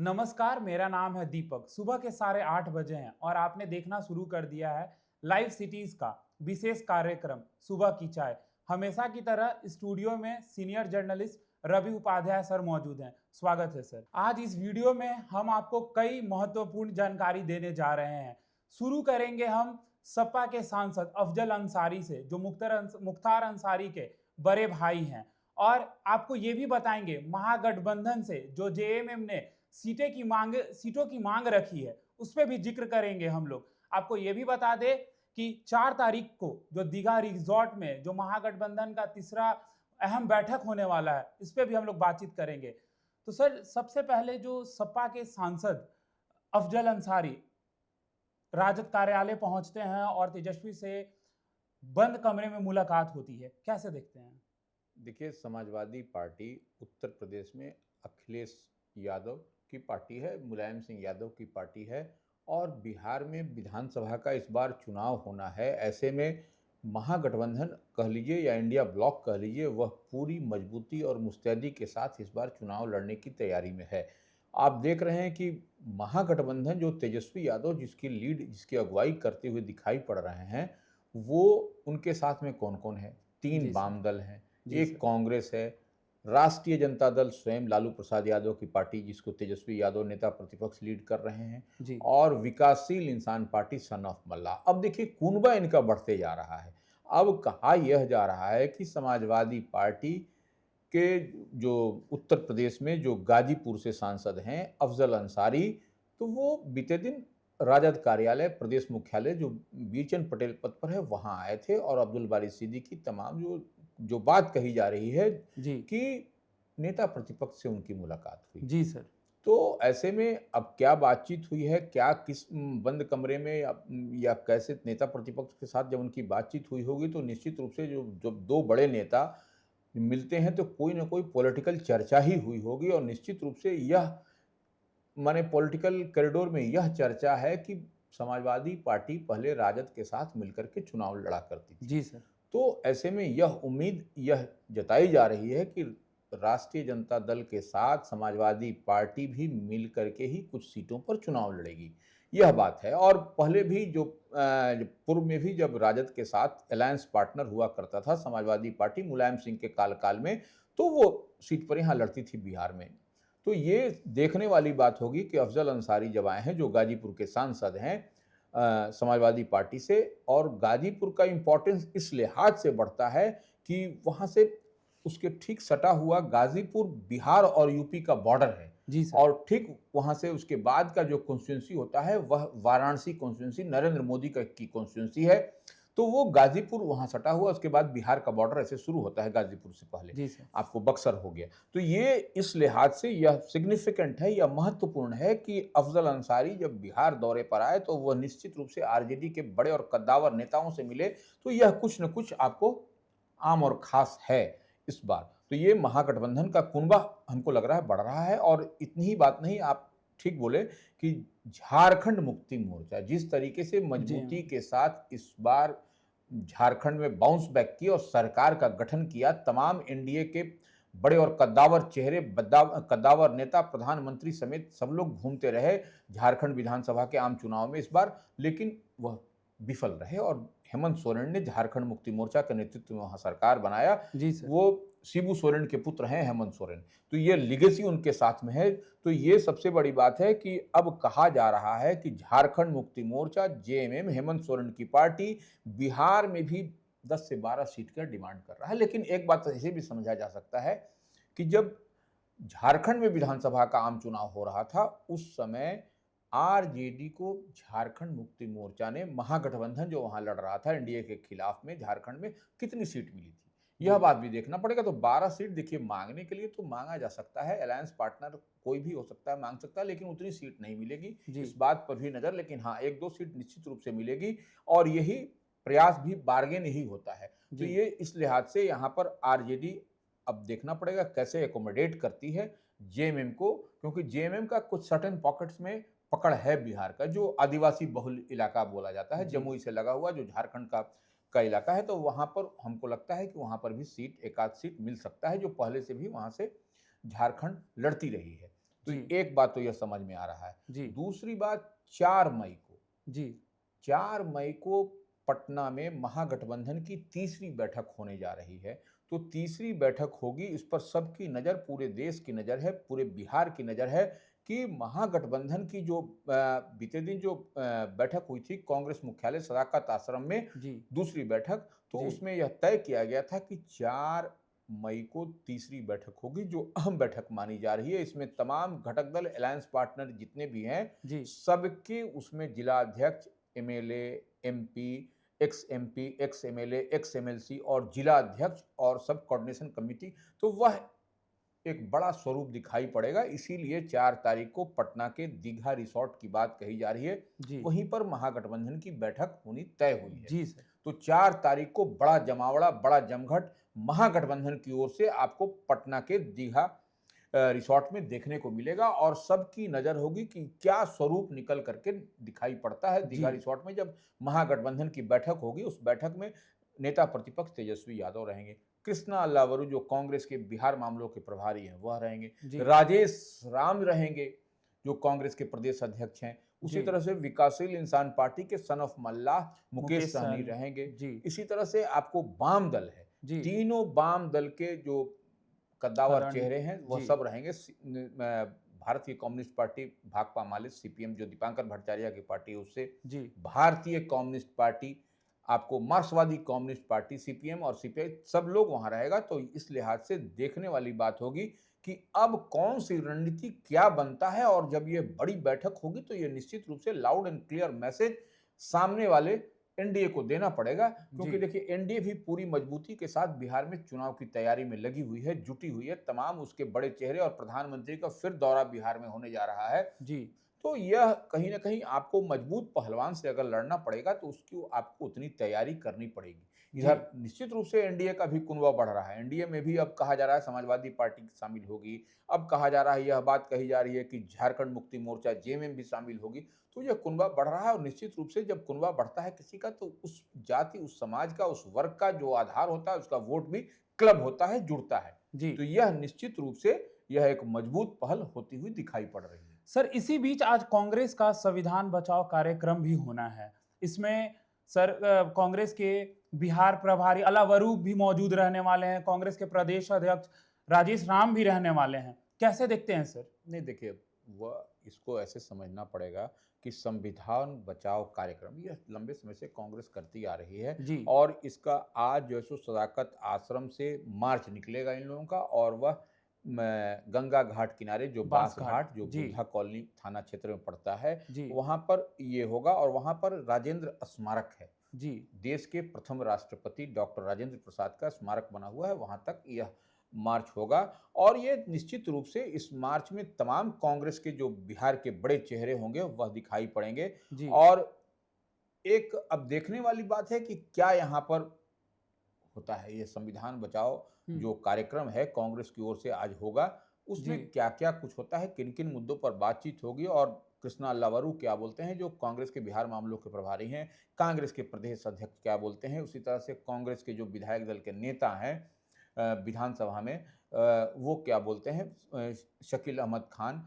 नमस्कार, मेरा नाम है दीपक। सुबह के 8:30 बजे हैं और आपने देखना शुरू कर दिया है लाइव सिटीज का विशेष कार्यक्रम सुबह की चाय। हमेशा की तरह स्टूडियो में senior journalist Ravi Upadhyay sir मौजूद हैं। स्वागत है सर। आज इस वीडियो में हम आपको कई महत्वपूर्ण जानकारी देने जा रहे हैं। शुरू करेंगे हम सपा के सांसद अफजल अंसारी से, जो मुख्तार अंसारी के बड़े भाई हैं, और आपको ये भी बताएंगे महागठबंधन से जो जेएमएम ने सीटों की मांग रखी है, उस पर भी जिक्र करेंगे हम लोग। आपको ये भी बता दें कि 4 तारीख को जो दीघा रिजॉर्ट में जो महागठबंधन का तीसरा अहम बैठक होने वाला है, इस पर भी हम लोग बातचीत करेंगे। तो सर, सबसे पहले जो सपा के सांसद अफजल अंसारी राजद कार्यालय पहुंचते हैं और तेजस्वी से बंद कमरे में मुलाकात होती है, कैसे देखते हैं? देखिए, समाजवादी पार्टी उत्तर प्रदेश में अखिलेश यादव की पार्टी है, मुलायम सिंह यादव की पार्टी है, और बिहार में विधानसभा का इस बार चुनाव होना है। ऐसे में महागठबंधन कह लीजिए या इंडिया ब्लॉक कह लीजिए, वह पूरी मजबूती और मुस्तैदी के साथ इस बार चुनाव लड़ने की तैयारी में है। आप देख रहे हैं कि महागठबंधन जो तेजस्वी यादव जिसकी अगुवाई करते हुए दिखाई पड़ रहे हैं, वो उनके साथ में कौन कौन है? 3 जी सर। वाम दल हैं, जी एक सर। कांग्रेस है, राष्ट्रीय जनता दल स्वयं लालू प्रसाद यादव की पार्टी जिसको तेजस्वी यादव नेता प्रतिपक्ष लीड कर रहे हैं, जी और विकासशील इंसान पार्टी सन ऑफ मल्ला। अब देखिए, कुनबा इनका बढ़ते जा रहा है। अब कहा यह जा रहा है कि समाजवादी पार्टी के जो उत्तर प्रदेश में जो गाजीपुर से सांसद हैं अफजल अंसारी, तो वो बीते दिन राजद कार्यालय प्रदेश मुख्यालय जो बीरचंद पटेल पथ पर है वहां आए थे, और अब्दुल बारी सिद्दीकी तमाम जो जो बात कही जा रही है जी कि नेता प्रतिपक्ष से उनकी मुलाकात हुई। जी सर। तो ऐसे में अब क्या बातचीत हुई है, क्या किस बंद कमरे में या कैसे नेता प्रतिपक्ष के साथ जब उनकी बातचीत हुई होगी, तो निश्चित रूप से जो जो दो बड़े नेता मिलते हैं तो कोई ना कोई पॉलिटिकल चर्चा ही हुई होगी। और निश्चित रूप से यह माने पॉलिटिकल कॉरिडोर में यह चर्चा है कि समाजवादी पार्टी पहले राजद के साथ मिलकर के चुनाव लड़ा करती थी। जी सर। तो ऐसे में यह जताई जा रही है कि राष्ट्रीय जनता दल के साथ समाजवादी पार्टी भी मिल करके ही कुछ सीटों पर चुनाव लड़ेगी, यह बात है। और पहले भी पूर्व में भी जब राजद के साथ अलायंस पार्टनर हुआ करता था समाजवादी पार्टी मुलायम सिंह के काल में, तो वो सीट पर यहाँ लड़ती थी बिहार में। तो ये देखने वाली बात होगी कि अफजल अंसारी जब आए हैं, जो गाजीपुर के सांसद हैं समाजवादी पार्टी से, और गाजीपुर का इम्पोर्टेंस इस लिहाज से बढ़ता है कि वहाँ से उसके ठीक सटा हुआ गाजीपुर बिहार और यूपी का बॉर्डर है। जी सर। और ठीक वहाँ से उसके बाद का जो कॉन्स्टिट्यूंसी होता है वह वाराणसी कॉन्स्टिट्यूंसी नरेंद्र मोदी की कॉन्स्टिट्यूंसी है। तो वो गाजीपुर वहाँ सटा हुआ, उसके बाद बिहार का बॉर्डर ऐसे शुरू होता है गाजीपुर से पहले जी सर। आपको बक्सर हो गया। तो ये इस लिहाज से यह सिग्निफिकेंट है, यह महत्वपूर्ण है कि अफजल अंसारी जब बिहार दौरे पर आए तो वह निश्चित रूप से आरजेडी के बड़े और कद्दावर नेताओं से मिले। तो यह कुछ न कुछ आपको आम और खास है इस बार। तो ये महागठबंधन का कुनबा हमको लग रहा है बढ़ रहा है। और इतनी ही बात नहीं, आप ठीक बोले कि झारखंड मुक्ति मोर्चा जिस तरीके से जी मजबूती हाँ। के साथ इस बार झारखंड में बाउंस बैक की और सरकार का गठन किया, तमाम एनडीए के बड़े और कद्दावर चेहरे, कद्दावर नेता, प्रधानमंत्री समेत सब लोग घूमते रहे झारखंड विधानसभा के आम चुनाव में इस बार, लेकिन वह विफल रहे। और हेमंत सोरेन ने झारखंड मुक्ति मोर्चा के नेतृत्व में वहां सरकार बनाया। जी सर। वो शिबू सोरेन के पुत्र हैं हेमंत सोरेन, तो ये लिगेसी उनके साथ में है। तो ये सबसे बड़ी बात है कि अब कहा जा रहा है कि झारखंड मुक्ति मोर्चा जेएमएम हेमंत सोरेन की पार्टी बिहार में भी 10 से 12 सीट का डिमांड कर रहा है। लेकिन एक बात ऐसे भी समझा जा सकता है कि जब झारखंड में विधानसभा का आम चुनाव हो रहा था, उस समय आरजेडी को झारखंड मुक्ति मोर्चा ने, महागठबंधन जो वहां लड़ रहा था एनडीए के खिलाफ में, झारखंड में कितनी सीट मिली थी यह बात भी देखना पड़ेगा। तो 12 सीट देखिए, मांगने के लिए तो मांगा जा सकता है, अलायंस पार्टनर कोई भी हो सकता है, मांग सकता है, लेकिन उतनी सीट नहीं मिलेगी, इस बात पर भी नजर। लेकिन हाँ, 1-2 सीट निश्चित रूप से मिलेगी, और यही प्रयास भी बार्गेन ही होता है। तो ये इस लिहाज से यहाँ पर आरजेडी अब देखना पड़ेगा कैसे एकोमोडेट करती है जेएमएम को, क्योंकि जेएमएम का कुछ सर्टेन पॉकेट्स में पकड़ है बिहार का, जो आदिवासी बहुल इलाका बोला जाता है, जमुई से लगा हुआ जो झारखंड का इलाका है। तो वहां पर हमको लगता है कि वहां पर भी सीट, एक आध सीट मिल सकता है, जो पहले से भी वहां से झारखंड लड़ती रही है। तो जी एक बात तो यह समझ में आ रहा है। जी दूसरी बात, 4 मई को जी 4 मई को पटना में महागठबंधन की तीसरी बैठक होने जा रही है। तो तीसरी बैठक होगी, इस पर सबकी नज़र, पूरे देश की नज़र है, पूरे बिहार की नज़र है कि महागठबंधन की जो बीते दिन जो बैठक हुई थी कांग्रेस मुख्यालय सदाकत आश्रम में, जी दूसरी बैठक, तो जी उसमें यह तय किया गया था कि 4 मई को तीसरी बैठक होगी, जो अहम बैठक मानी जा रही है। इसमें तमाम घटक दल, अलायंस पार्टनर जितने भी हैं, जी सबके उसमें जिलाध्यक्ष, MLA, MP, x MP, ex MLA, x MLC और जिला अध्यक्ष और सब कोऑर्डिनेशन कमेटी, तो वह एक बड़ा स्वरूप दिखाई पड़ेगा। इसीलिए 4 तारीख को पटना के दीघा रिसॉर्ट की बात कही जा रही है, जी वहीं पर महागठबंधन की बैठक होनी तय हुई है। जी सर। तो 4 तारीख को बड़ा जमावड़ा, बड़ा जमघट महागठबंधन की ओर से आपको पटना के दीघा रिसॉर्ट में देखने को मिलेगा और सबकी नज़र होगी कि क्या स्वरूप निकल करके दिखाई पड़ता है जी दीघा रिसॉर्ट में जब महागठबंधन की बैठक होगी। उस बैठक में नेता प्रतिपक्ष तेजस्वी यादव रहेंगे, कृष्णा अल्लावरू जो कांग्रेस के बिहार मामलों के प्रभारी हैं वह रहेंगे, जी राजेश राम रहेंगे जो कांग्रेस के प्रदेश अध्यक्ष हैं, उसी जी तरह से विकासशील इंसान पार्टी के सन ऑफ मल्लाह मुकेश मुकेश सहनी सहनी। रहेंगे। जी इसी तरह से आपको वाम दल है, जी तीनों वाम दल के जो कद्दावर करण। चेहरे हैं वह जी सब रहेंगे। भारतीय कम्युनिस्ट पार्टी भाकपा माले, सीपीएम जो दीपांकर भट्टाचार्य की पार्टी है उससे, जी भारतीय कम्युनिस्ट पार्टी, आपको मार्क्सवादी कम्युनिस्ट पार्टी सीपीएम और सीपीआई, सब लोग वहां रहेगा। तो इस लिहाज से देखने वाली बात होगी कि अब कौन सी रणनीति क्या बनता है, और जब ये बड़ी बैठक होगी तो ये निश्चित रूप से लाउड एंड क्लियर मैसेज सामने वाले एनडीए को देना पड़ेगा, जी क्योंकि देखिए एनडीए भी पूरी मजबूती के साथ बिहार में चुनाव की तैयारी में लगी हुई है, जुटी हुई है। तमाम उसके बड़े चेहरे और प्रधानमंत्री का फिर दौरा बिहार में होने जा रहा है। जी तो यह कहीं न कहीं आपको मजबूत पहलवान से अगर लड़ना पड़ेगा तो उसकी आपको उतनी तैयारी करनी पड़ेगी। जी इधर निश्चित रूप से एनडीए का भी कुनबा बढ़ रहा है। एनडीए में भी अब कहा जा रहा है समाजवादी पार्टी शामिल होगी। अब कहा जा रहा है, यह बात कही जा रही है कि झारखंड मुक्ति मोर्चा जेएमएम भी शामिल होगी। तो यह कुनबा बढ़ रहा है और निश्चित रूप से जब कुनबा बढ़ता है किसी का, तो उस जाति, उस समाज का, उस वर्ग का जो आधार होता है उसका वोट भी क्लब होता है, जुड़ता है। जी तो यह निश्चित रूप से यह एक मजबूत पहल होती हुई दिखाई पड़ रही है। सर, इसी बीच आज कांग्रेस का संविधान बचाओ कार्यक्रम भी होना है। इसमें सर कांग्रेस के बिहार प्रभारी अलावरू भी मौजूद रहने वाले हैं, कांग्रेस के प्रदेश अध्यक्ष राजेश राम भी रहने वाले हैं। कैसे देखते हैं सर? नहीं देखिए, वह इसको ऐसे समझना पड़ेगा कि संविधान बचाओ कार्यक्रम यह लंबे समय से कांग्रेस करती आ रही है, जी और इसका आज जो है सो सदाकत आश्रम से मार्च निकलेगा इन लोगों का, और वह गंगा घाट किनारे जो बास बास घाट। घाट जो जी बुद्धा कॉलोनी थाना क्षेत्र में पड़ता है, जी वहां पर ये होगा। और वहां पर राजेंद्र स्मारक है, जी देश के प्रथम राष्ट्रपति डॉक्टर राजेंद्र प्रसाद का स्मारक बना हुआ है, वहां तक यह मार्च होगा। और ये निश्चित रूप से इस मार्च में तमाम कांग्रेस के जो बिहार के बड़े चेहरे होंगे वह दिखाई पड़ेंगे। जी और एक अब देखने वाली बात है कि क्या यहाँ पर होता है। ये संविधान बचाओ जो कार्यक्रम है कांग्रेस की ओर से आज होगा, उसमें जी क्या क्या कुछ होता है, किन किन मुद्दों पर बातचीत होगी, और कृष्णा अल्लावरू क्या बोलते हैं जो कांग्रेस के बिहार मामलों के प्रभारी हैं, कांग्रेस के प्रदेश अध्यक्ष क्या बोलते हैं, उसी तरह से कांग्रेस के जो विधायक दल के नेता हैं विधानसभा में वो क्या बोलते हैं, शकील अहमद खान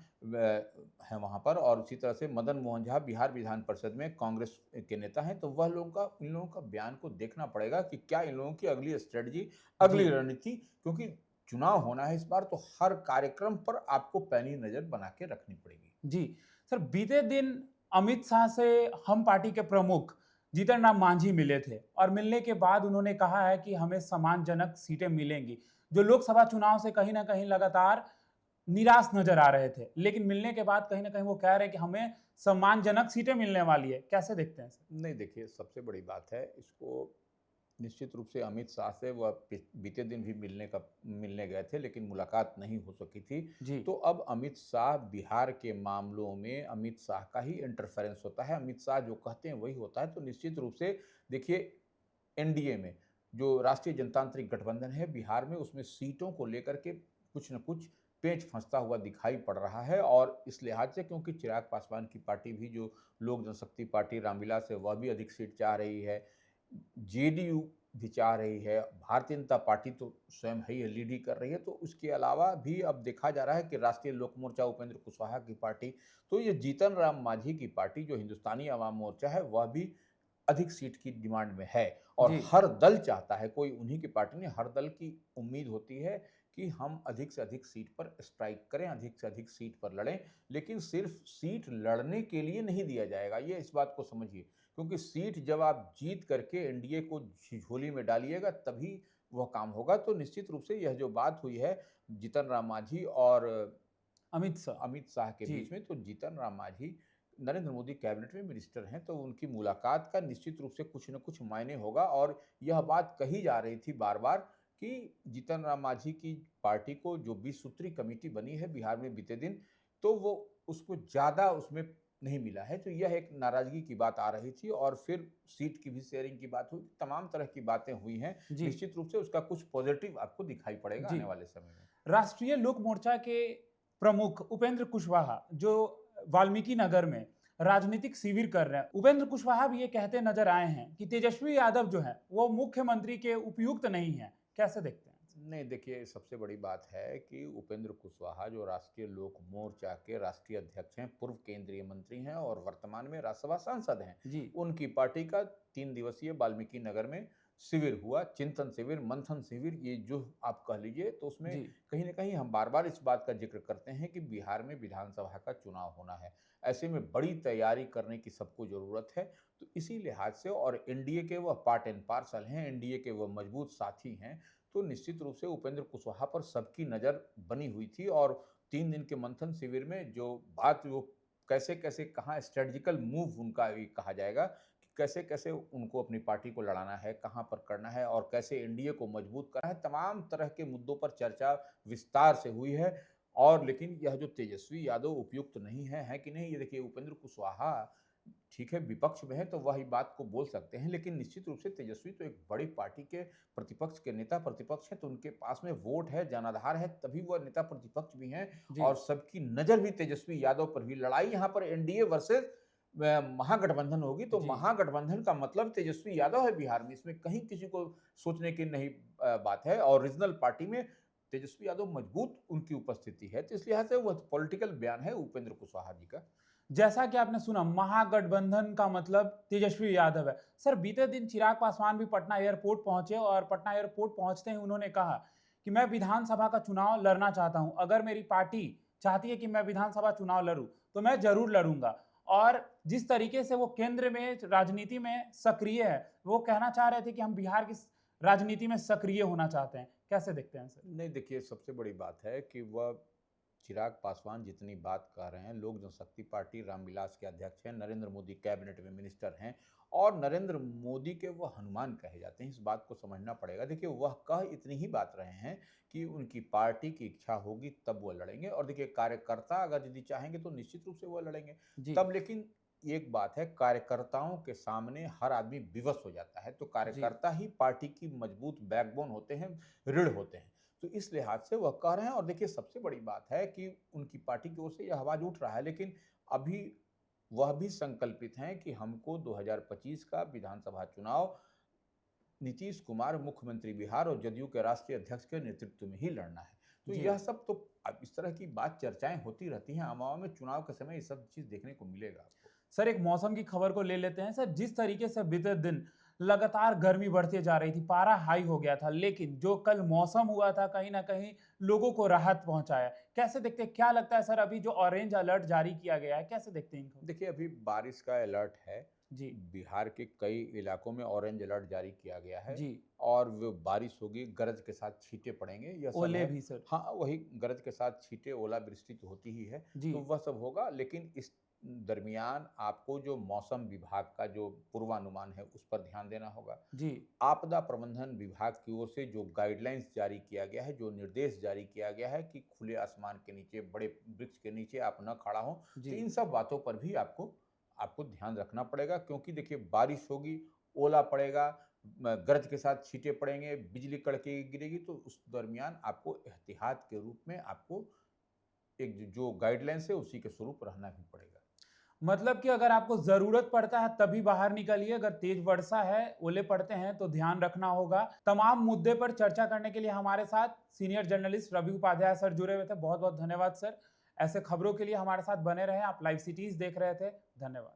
हैं वहाँ पर, और उसी तरह से मदन मोहन झा बिहार विधान परिषद में कांग्रेस के नेता हैं। तो वह लोगों का, इन लोगों का बयान को देखना पड़ेगा कि क्या इन लोगों की अगली स्ट्रेटजी, अगली जी रणनीति, क्योंकि चुनाव होना है इस बार, तो हर कार्यक्रम पर आपको पैनी नजर बना के रखनी पड़ेगी। जी सर, बीते दिन अमित शाह से हम पार्टी के प्रमुख जीतन राम मांझी मिले थे और मिलने के बाद उन्होंने कहा है कि हमें सम्मानजनक सीटें मिलेंगी। जो लोकसभा चुनाव से कहीं ना कहीं लगातार निराश नजर आ रहे थे, लेकिन मिलने के बाद कहीं ना कहीं वो कह रहे हैं कि हमें सम्मानजनक सीटें मिलने वाली है। कैसे देखते हैं सर? नहीं देखिए, सबसे बड़ी बात है, इसको निश्चित रूप से अमित शाह से वह बीते दिन भी मिलने गए थे, लेकिन मुलाकात नहीं हो सकी थी। जी तो अब अमित शाह बिहार के मामलों में अमित शाह का ही इंटरफेरेंस होता है, अमित शाह जो कहते हैं वही होता है। तो निश्चित रूप से देखिए, एनडीए में जो राष्ट्रीय जनतांत्रिक गठबंधन है बिहार में, उसमें सीटों को लेकर के कुछ न कुछ पेंच फंसता हुआ दिखाई पड़ रहा है। और इस लिहाज से, क्योंकि चिराग पासवान की पार्टी भी, जो लोक जनशक्ति पार्टी रामविलास है, वह भी अधिक सीट चाह रही है। जेडीयू भी चाह रही है, भारतीय जनता पार्टी तो स्वयं है ही है, लीड ही कर रही है, तो उसके अलावा भी अब देखा जा रहा है कि राष्ट्रीय लोक मोर्चा उपेंद्र कुशवाहा की पार्टी, तो ये जीतन राम मांझी की पार्टी जो हिंदुस्तानी अवाम मोर्चा है, वह भी अधिक सीट की डिमांड में है और जी। हर दल चाहता है, कोई उन्हीं की पार्टी नहीं, हर दल की उम्मीद होती है कि हम अधिक से अधिक सीट पर स्ट्राइक करें, अधिक से अधिक सीट पर लड़ें, लेकिन सिर्फ सीट लड़ने के लिए नहीं दिया जाएगा, ये इस बात को समझिए, क्योंकि सीट जब आप जीत करके एनडीए को झोली में डालिएगा तभी वह काम होगा। तो निश्चित रूप से यह जो बात हुई है जीतन राम मांझी और अमित शाह। अमित शाह के जी। बीच में, तो जीतन राम मांझी नरेंद्र मोदी कैबिनेट में मिनिस्टर हैं, तो उनकी मुलाकात का निश्चित रूप से कुछ न कुछ मायने होगा। और यह बात कही जा रही थी बार बार कि जीतन राम मांझी की पार्टी को जो 20 सूत्री कमेटी बनी है बिहार में बीते दिन, तो वो उसको ज़्यादा उसमें नहीं मिला है, तो यह एक नाराजगी की बात आ रही थी और फिर सीट की भी शेयरिंग की बात हुई, तमाम तरह की बातें हुई हैं। जी। निश्चित रूप से उसका कुछ पॉजिटिव आपको दिखाई पड़ेगा जी। आने वाले समय में। राष्ट्रीय लोक मोर्चा के प्रमुख उपेंद्र कुशवाहा जो वाल्मीकि नगर में राजनीतिक शिविर कर रहे हैं, उपेंद्र कुशवाहा भी ये कहते नजर आए हैं कि तेजस्वी यादव जो है वो मुख्यमंत्री के उपयुक्त नहीं है। कैसे देखते हैं? नहीं, देखिए सबसे बड़ी बात है कि उपेंद्र कुशवाहा जो राष्ट्रीय लोक मोर्चा के राष्ट्रीय अध्यक्ष हैं, पूर्व केंद्रीय मंत्री हैं और वर्तमान में राज्यसभा सांसद हैं। जी। उनकी पार्टी का 3 दिवसीय वाल्मीकि नगर में शिविर हुआ, चिंतन शिविर, मंथन शिविर, ये जो आप कह लीजिए, तो उसमें जी। कहीं न कहीं हम बार-बार इस बात का ज़िक्र करते हैं कि बिहार में विधानसभा का चुनाव होना है। ऐसे में बड़ी तैयारी करने की सबको ज़रूरत है, तो इसी लिहाज से और एनडीए के वह पार्ट एंड पार्सल हैं, एनडीए के वह मजबूत साथी हैं, तो निश्चित रूप से उपेंद्र कुशवाहा पर सबकी नज़र बनी हुई थी। और 3 दिन के मंथन शिविर में जो बात वो कैसे-कैसे कहाँ स्ट्रेटजिकल मूव उनका ये कहा जाएगा कि कैसे-कैसे उनको अपनी पार्टी को लड़ाना है, कहाँ पर करना है और कैसे एनडीए को मजबूत करना है, तमाम तरह के मुद्दों पर चर्चा विस्तार से हुई है। और लेकिन यह जो तेजस्वी यादव उपयुक्त नहीं है कि नहीं? ये देखिए उपेंद्र कुशवाहा ठीक है, विपक्ष में है तो वह ही बात को बोल सकते हैं, लेकिन निश्चित रूप से तेजस्वी तो एक बड़ी पार्टी के प्रतिपक्ष के नेता प्रतिपक्ष हैं, तो उनके पास में वोट है, जनाधार है, तभी वह नेता प्रतिपक्ष भी हैं जी। और सबकी नज़र भी तेजस्वी यादव पर भी। लड़ाई यहाँ पर एनडीए वर्सेस महागठबंधन होगी, तो जी। महागठबंधन का मतलब तेजस्वी यादव है बिहार में, इसमें कहीं किसी को सोचने की नहीं बात है। और रीजनल पार्टी में तेजस्वी यादव मजबूत उनकी उपस्थिति है, तो इस लिहाज से वह पॉलिटिकल बयान है उपेंद्र कुशवाहा जी का। जैसा कि आपने सुना महागठबंधन का मतलब तेजस्वी यादव है। सर बीते दिन चिराग पासवान भी पटना एयरपोर्ट पहुंचे और पटना एयरपोर्ट पहुंचते ही उन्होंने कहा कि मैं विधानसभा का चुनाव लड़ना चाहता हूं। अगर मेरी पार्टी चाहती है कि मैं विधानसभा चुनाव लड़ूं तो मैं जरूर लड़ूंगा। और जिस तरीके से वो केंद्र में राजनीति में सक्रिय है, वो कहना चाह रहे थे कि हम बिहार की राजनीति में सक्रिय होना चाहते हैं। कैसे देखते हैं सर? नहीं, देखिए सबसे बड़ी बात है कि वह चिराग पासवान जितनी बात कर रहे हैं, लोक जनशक्ति पार्टी रामविलास के अध्यक्ष हैं, नरेंद्र मोदी कैबिनेट में मिनिस्टर हैं और नरेंद्र मोदी के वो हनुमान कहे जाते हैं, इस बात को समझना पड़ेगा। देखिए वह कह इतनी ही बात रहे हैं कि उनकी पार्टी की इच्छा होगी तब वो लड़ेंगे, और देखिए कार्यकर्ता अगर यदि चाहेंगे तो निश्चित रूप से वो लड़ेंगे जी। तब। लेकिन एक बात है, कार्यकर्ताओं के सामने हर आदमी विवश हो जाता है, तो जी। कार्यकर्ता ही पार्टी की मजबूत बैकबोन होते हैं, रीढ़ होते हैं, तो इस लिहाज से वह कह रहे हैं। और देखिए सबसे बड़ी बात है कि उनकी पार्टी की ओर से यह आवाज उठ रहा है, लेकिन अभी वह भी संकल्पित हैं कि हमको 2025 का विधानसभा चुनाव नीतीश कुमार मुख्यमंत्री बिहार और जदयू के राष्ट्रीय अध्यक्ष के नेतृत्व में ही लड़ना है। तो जी। यह सब तो अब इस तरह की बात चर्चाएं होती रहती हैं, आम आम में चुनाव के समय ये सब चीज देखने को मिलेगा आपको। सर एक मौसम की खबर को ले लेते हैं। सर जिस तरीके से बीते दिन लगातार गर्मी बढ़ती जा रही थी, पारा हाई हो गया था, लेकिन जो कल मौसम हुआ था कहीं ना कहीं लोगों को राहत पहुंचाया। कैसे देखते हैं, क्या लगता है सर अभी जो ऑरेंज अलर्ट जारी किया गया है, कैसे देखते हैं इनको? देखिए अभी बारिश का अलर्ट है, जी। बिहार के कई इलाकों में ऑरेंज अलर्ट जारी किया गया है जी। और वो बारिश होगी, गरज के साथ छींटे पड़ेंगे, यह सब ओले है। भी सर। हाँ, वही गरज के साथ छींटे, ओलावृष्टि तो होती ही है, जी। तो वह सब होगा। लेकिन इस दरमियान आपको जो मौसम विभाग का जो पूर्वानुमान है उस पर ध्यान देना होगा। जी। आपदा प्रबंधन विभाग की ओर से जो गाइडलाइंस जारी किया गया है, जो निर्देश जारी किया गया है कि खुले आसमान के नीचे, बड़े वृक्ष के नीचे आप न खड़ा हो, जी। तो इन सब बातों पर भी आपको आपको ध्यान रखना पड़ेगा, क्योंकि देखिए बारिश होगी, ओला पड़ेगा, गरज के साथ छींटे पड़ेंगे, बिजली कड़के गिरेगी, तो उस दरमियान आपको एहतियात के रूप में आपको एक जो गाइडलाइंस है उसी के स्वरूप रहना भी पड़ेगा। मतलब कि अगर आपको ज़रूरत पड़ता है तभी बाहर निकलिए, अगर तेज वर्षा है, ओले पड़ते हैं तो ध्यान रखना होगा। तमाम मुद्दे पर चर्चा करने के लिए हमारे साथ senior journalist Ravi Upadhyay sir जुड़े हुए थे। बहुत-बहुत धन्यवाद सर। ऐसे खबरों के लिए हमारे साथ बने रहें। आप लाइव सिटीज़ देख रहे थे। धन्यवाद।